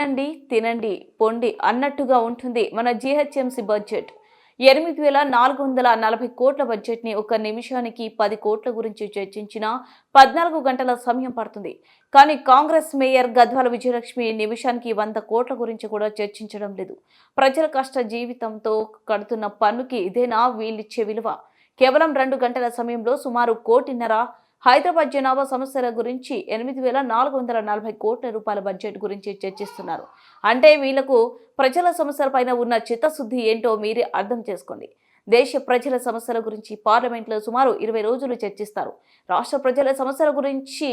వినండి, తినండి, పొండి అన్నట్టుగా ఉంటుంది మన జీహెచ్ఎంసీ బడ్జెట్. 8,440 కోట్ల బడ్జెట్ని ఒక నిమిషానికి 10 కోట్ల గురించి చర్చించినా 14 గంటల సమయం పడుతుంది. కానీ కాంగ్రెస్ మేయర్ గద్వాల విజయలక్ష్మి నిమిషానికి 100 కోట్ల గురించి కూడా చర్చించడం లేదు. ప్రజల కష్ట జీవితంతో కడుతున్న పన్నుకి ఇదేనా వీళ్ళిచ్చే విలువ? కేవలం 2 గంటల సమయంలో సుమారు 1.5 కోటి హైదరాబాద్ జనాభా సమస్యల గురించి 8,440 కోట్ల రూపాయల బడ్జెట్ గురించి చర్చిస్తున్నారు. అంటే వీళ్లకు ప్రజల సమస్యలపైన ఉన్న చిత్తశుద్ధి ఏంటో మీరే అర్థం చేసుకోండి. దేశ ప్రజల సమస్యల గురించి పార్లమెంట్లో సుమారు 20 రోజులు చర్చిస్తారు. రాష్ట్ర ప్రజల సమస్యల గురించి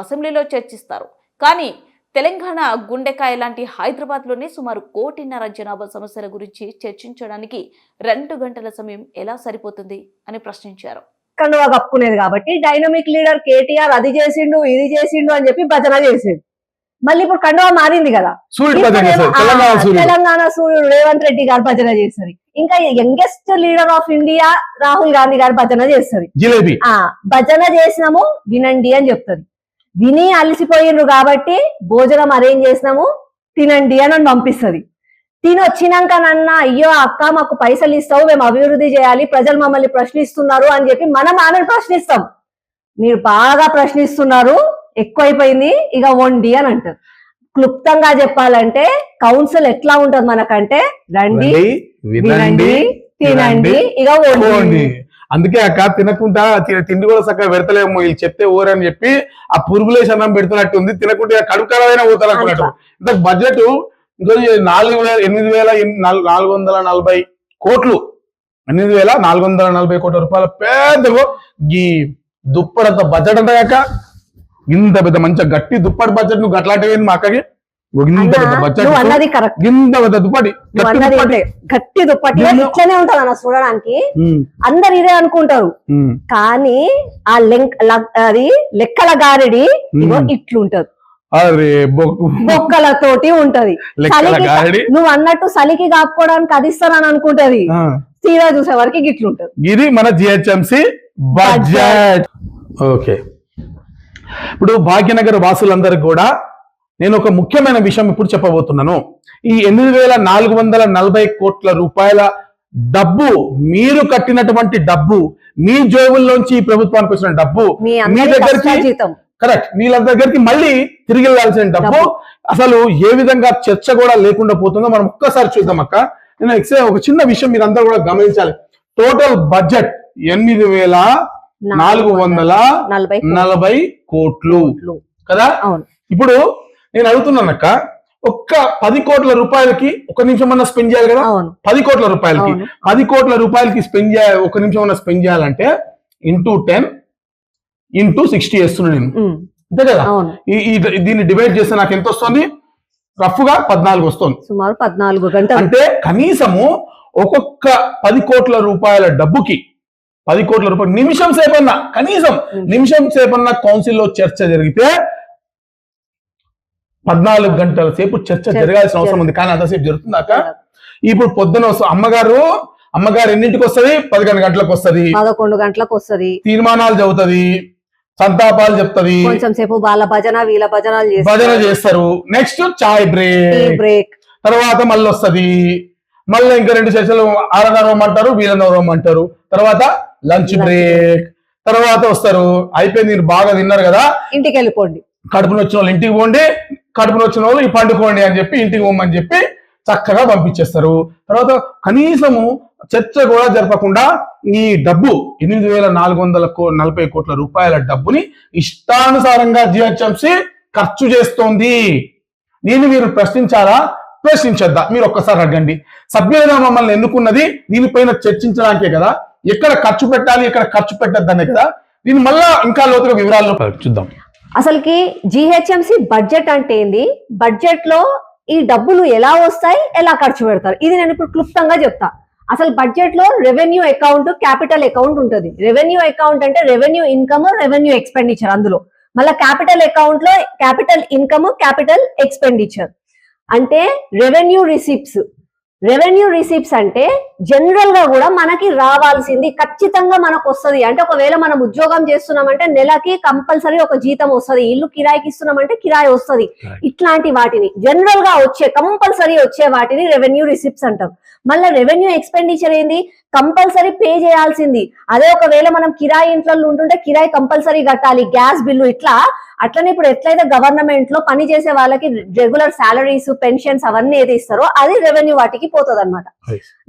అసెంబ్లీలో చర్చిస్తారు. కానీ తెలంగాణ గుండెకాయ లాంటి హైదరాబాద్లోనే సుమారు 1.5 కోటి జనాభా సమస్యల గురించి చర్చించడానికి 2 గంటల సమయం ఎలా సరిపోతుంది అని ప్రశ్నించారు. కండువా కప్పుకునేది కాబట్టి డైనమిక్ లీడర్ కేటీఆర్ అది చేసిండు ఇది చేసిండు అని చెప్పి భజన చేసేది. మళ్ళీ ఇప్పుడు కండువా మారింది కదా, తెలంగాణ సూర్యుడు రేవంత్ రెడ్డి గారు భజన చేస్తుంది. ఇంకా youngest leader of India Rahul Gandhi గారు భజన చేస్తుంది. భజన చేసినాము వినండి అని చెప్తుంది. విని అలసిపోయిండ్రు కాబట్టి భోజనం అరేంజ్ చేసినాము తినండి అని పంపిస్తుంది. తినొచ్చినాక నన్న అయ్యో అక్క మాకు పైసలు ఇస్తావు, మేము అభివృద్ధి చేయాలి, ప్రజలు మమ్మల్ని ప్రశ్నిస్తున్నారు అని చెప్పి మనం ఆమెను ప్రశ్నిస్తాం. మీరు బాగా ప్రశ్నిస్తున్నారు, ఎక్కువైపోయింది, ఇక వండి అని అంటారు. క్లుప్తంగా చెప్పాలంటే కౌన్సిల్ ఎట్లా ఉంటది మనకంటే రండి వినండి తినండి ఇక వండి. అందుకే అక్క తినకుండా తిండి కూడా చక్కగా పెడతలేము, వీళ్ళు చెప్తే ఊరని చెప్పి ఆ పురుగులేసి అన్నం పెడుతున్నట్టు ఉంది. తినకుండా కడుపు ఖరాబైనా పోతారు అనుకున్నట్టు. ఇంత బడ్జెట్ ఇంకొంచెం 8,440 కోట్లు, 8,440 కోట్ల రూపాయల పెద్ద ఈ దుప్పడంత బడ్జెట్ అంట కాక ఇంత పెద్ద మంచిగా గట్టి దుప్పటి బడ్జెట్. నువ్వు గట్లాంటివి మా అక్కకి ఇంత పెద్ద బడ్జెట్, ఇంత పెద్ద దుప్పటి గట్టి దుప్పటి ఇట్లనే ఉంటది అన్న చూడడానికి. అందరు ఇదే అనుకుంటారు కానీ ఆ అది లెక్కల గారిడి ఇట్లుంటది, బొక్కలతోటి ఉంటది. నువ్వు అన్నట్టు చలికి కాపుకోవడానికి అది ఇస్తానని అనుకుంటది, తీరా చూసే వరకు గిట్లుంటది. ఇది మన జిహెచ్ఎంసి బడ్జెట్. ఓకే, ఇప్పుడు భాగ్యనగర్ వాసులందరికీ కూడా నేను ఒక ముఖ్యమైన విషయం ఇప్పుడు చెప్పబోతున్నాను. ఈ 8,440 కోట్ల రూపాయల డబ్బు, మీరు కట్టినటువంటి డబ్బు, మీ జోబుల్లోంచి ఈ ప్రభుత్వానికి వచ్చిన డబ్బు, మీ దగ్గరికి కరెక్ట్ వీళ్ళ దగ్గరికి మళ్ళీ తిరిగి వెళ్ళాల్సిన డబ్బు అసలు ఏ విధంగా చర్చ కూడా లేకుండా పోతుందో మనం ఒక్కసారి చూద్దాం అక్క. నేను ఒక చిన్న విషయం మీరు అందరూ కూడా గమనించాలి. టోటల్ బడ్జెట్ 8,440 కోట్లు కదా. ఇప్పుడు నేను అడుగుతున్నాను అక్క, ఒక్క 10 కోట్ల రూపాయలకి ఒక నిమిషం అన్నా స్పెండ్ చేయాలి కదా. 10 కోట్ల రూపాయలకి 10 కోట్ల రూపాయలకి స్పెండ్ చేయాలి, ఒక నిమిషం అన్నా స్పెండ్ చేయాలంటే ఇంటూ 10 ఇంటూ 60 వేస్తున్నాను నేను, అంతే కదా. దీన్ని డివైడ్ చేస్తే నాకు ఎంత వస్తుంది? రఫ్ గా 14 వస్తుంది, సుమారు 14 గంటలు. అంటే కనీసము ఒక్కొక్క 10 కోట్ల రూపాయల డబ్బుకి 10 కోట్ల రూపాయలు నిమిషం సేపన్నా, కనీసం నిమిషం సేపన్నా కౌన్సిల్లో చర్చ జరిగితే 14 గంటల సేపు చర్చ జరగాల్సిన అవసరం ఉంది. కానీ అంతసేపు జరుగుతుందాక. ఇప్పుడు పొద్దున అమ్మగారు ఎన్నింటికి వస్తుంది? 11 గంటలకు వస్తుంది, 11 గంటలకు వస్తుంది, తీర్మానాలు చదువుతుంది, సంతాపాలు చెప్తుంది, కొంచెం సేపు వాళ్ళ భజన వీళ్ళ భజన చేస్తారు. నెక్స్ట్ చాయ్ బ్రేక్, తర్వాత మళ్ళీ వస్తుంది, మళ్ళీ ఇంకా 2 సెషన్లు ఆరనవమంటారు, వీళ్ళనవమంటారు, తర్వాత లంచ్ బ్రేక్, తర్వాత వస్తారు. అయిపోయింది, మీరు బాగా తిన్నారు కదా, ఇంటికి వెళ్ళిపోండి, కడుపున వచ్చిన వాళ్ళు ఇంటికి పోండి, కడుపున వచ్చిన వాళ్ళు ఈ పండుకోండి అని చెప్పి ఇంటికి పోమని చెప్పి చక్కగా పంపించేస్తారు. తర్వాత కనీసము చర్చ కూడా జరపకుండా ఈ డబ్బు 8,440 కోట్ల రూపాయల డబ్బుని ఇష్టానుసారంగా జిహెచ్ఎంసి ఖర్చు చేస్తోంది. దీన్ని మీరు ప్రశ్నించారా? ప్రశ్నించద్దా? మీరు ఒక్కసారి అడగండి. సభ్యులుగా మమ్మల్ని ఎన్నుకున్నది దీనిపైన చర్చించడానికే కదా. ఎక్కడ ఖర్చు పెట్టాలి, ఎక్కడ ఖర్చు పెట్టద్దనే కదా. దీన్ని మళ్ళా ఇంకా లోతుగా వివరాల్లో చూద్దాం. అసలుకి జిహెచ్ఎంసి బడ్జెట్ అంటే ఏంది, బడ్జెట్ లో ఈ డబ్బులు ఎలా వస్తాయి, ఎలా ఖర్చు పెడతారు, ఇది నేను ఇప్పుడు క్లుప్తంగా చెప్తా. అసలు బడ్జెట్ లో రెవెన్యూ అకౌంట్, క్యాపిటల్ అకౌంట్ ఉంటుంది. రెవెన్యూ అకౌంట్ అంటే రెవెన్యూ ఇన్కమ్, రెవెన్యూ ఎక్స్పెండిచర్. అందులో మళ్ళీ క్యాపిటల్ అకౌంట్ లో క్యాపిటల్ ఇన్కమ్, క్యాపిటల్ ఎక్స్పెండిచర్. అంటే రెవెన్యూ రిసిప్ట్స్, రెవెన్యూ రిసీప్ట్స్ అంటే జనరల్ గా కూడా మనకి రావాల్సింది ఖచ్చితంగా మనకు వస్తుంది. అంటే ఒకవేళ మనం ఉద్యోగం చేస్తున్నామంటే నెలకి కంపల్సరీ ఒక జీతం వస్తుంది, ఇల్లు కిరాయికి ఇస్తున్నామంటే కిరాయి వస్తుంది. ఇట్లాంటి వాటిని జనరల్ గా కంపల్సరీ వచ్చే వాటిని రెవెన్యూ రిసిప్ట్స్ అంటాం. మళ్ళీ రెవెన్యూ ఎక్స్పెండిచర్ ఏంది, కంపల్సరీ పే చేయాల్సింది. అదే ఒకవేళ మనం కిరాయి ఇంట్లో ఉంటుంటే కిరాయి కంపల్సరీ కట్టాలి, గ్యాస్ బిల్లు ఇట్లా. అట్లనే ఇప్పుడు ఎట్లయితే గవర్నమెంట్ లో పని చేసే వాళ్ళకి రెగ్యులర్ సాలరీస్, పెన్షన్స్ అవన్నీ ఏది ఇస్తారో అది రెవెన్యూ వాటికి పోతుంది అనమాట.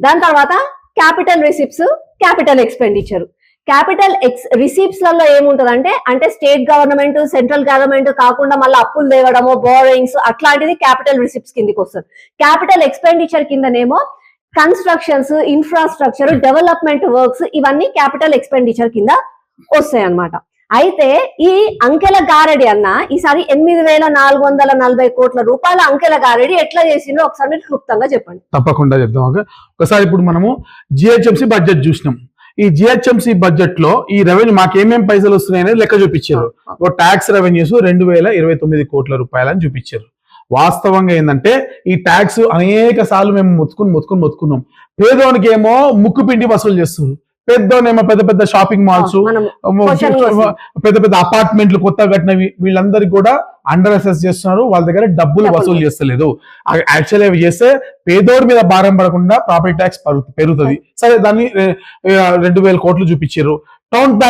దాని తర్వాత capital receipts, capital expenditure. Capital receipts లలో ఏముంటదంటే అంటే స్టేట్ గవర్నమెంట్, సెంట్రల్ గవర్నమెంట్ కాకుండా మళ్ళీ అప్పులు తేవడము, బోరింగ్స్ అట్లాంటిది క్యాపిటల్ రిసిప్ట్స్ కిందకి వస్తుంది. క్యాపిటల్ ఎక్స్పెండిచర్ కిందనేమో కన్స్ట్రక్షన్స్, ఇన్ఫ్రాస్ట్రక్చర్, డెవలప్మెంట్ వర్క్స్ ఇవన్నీ క్యాపిటల్ ఎక్స్పెండిచర్ కింద వస్తాయి అన్నమాట. అయితే ఈ అంకెల గారడి అన్న ఈసారి 8,440 కోట్ల రూపాయల అంకెల గారడి ఎట్లా చేసిందో ఒకసారి మీరు క్లుప్తంగా చెప్పండి. తప్పకుండా చెప్తాం. ఒకసారి ఇప్పుడు మనము జిహెచ్ఎంసీ బడ్జెట్ చూసినాం. ఈ జిహెచ్ఎంసీ బడ్జెట్ లో ఈ రెవెన్యూ మాకు ఏమేమి పైసలు వస్తున్నాయనేది లెక్క చూపించారు. ట్యాక్స్ రెవెన్యూస్ 2029 కోట్ల రూపాయలు అని చూపించారు. వాస్తవంగా ఏంటంటే ఈ ట్యాక్స్ అనేక సార్లు మేము మొత్తుకున్నాం. పేదోనికి ఏమో ముక్కు పిండి వసూలు చేస్తారు, పెద్దోనేమో పెద్ద పెద్ద షాపింగ్ మాల్స్, పెద్ద పెద్ద అపార్ట్మెంట్లు కొత్తగా కట్టినవి, వీళ్ళందరికీ కూడా అండర్ అసెస్ చేస్తున్నారు. వాళ్ళ దగ్గర డబ్బులు వసూలు చేస్తలేదు. యాక్చువల్లీ అవి చేస్తే పేదోడి మీద భారం పడకుండా ప్రాపర్టీ ట్యాక్స్ పెరుగుతుంది. సరే, దాన్ని 2,000 కోట్లు చూపించారు. టౌన్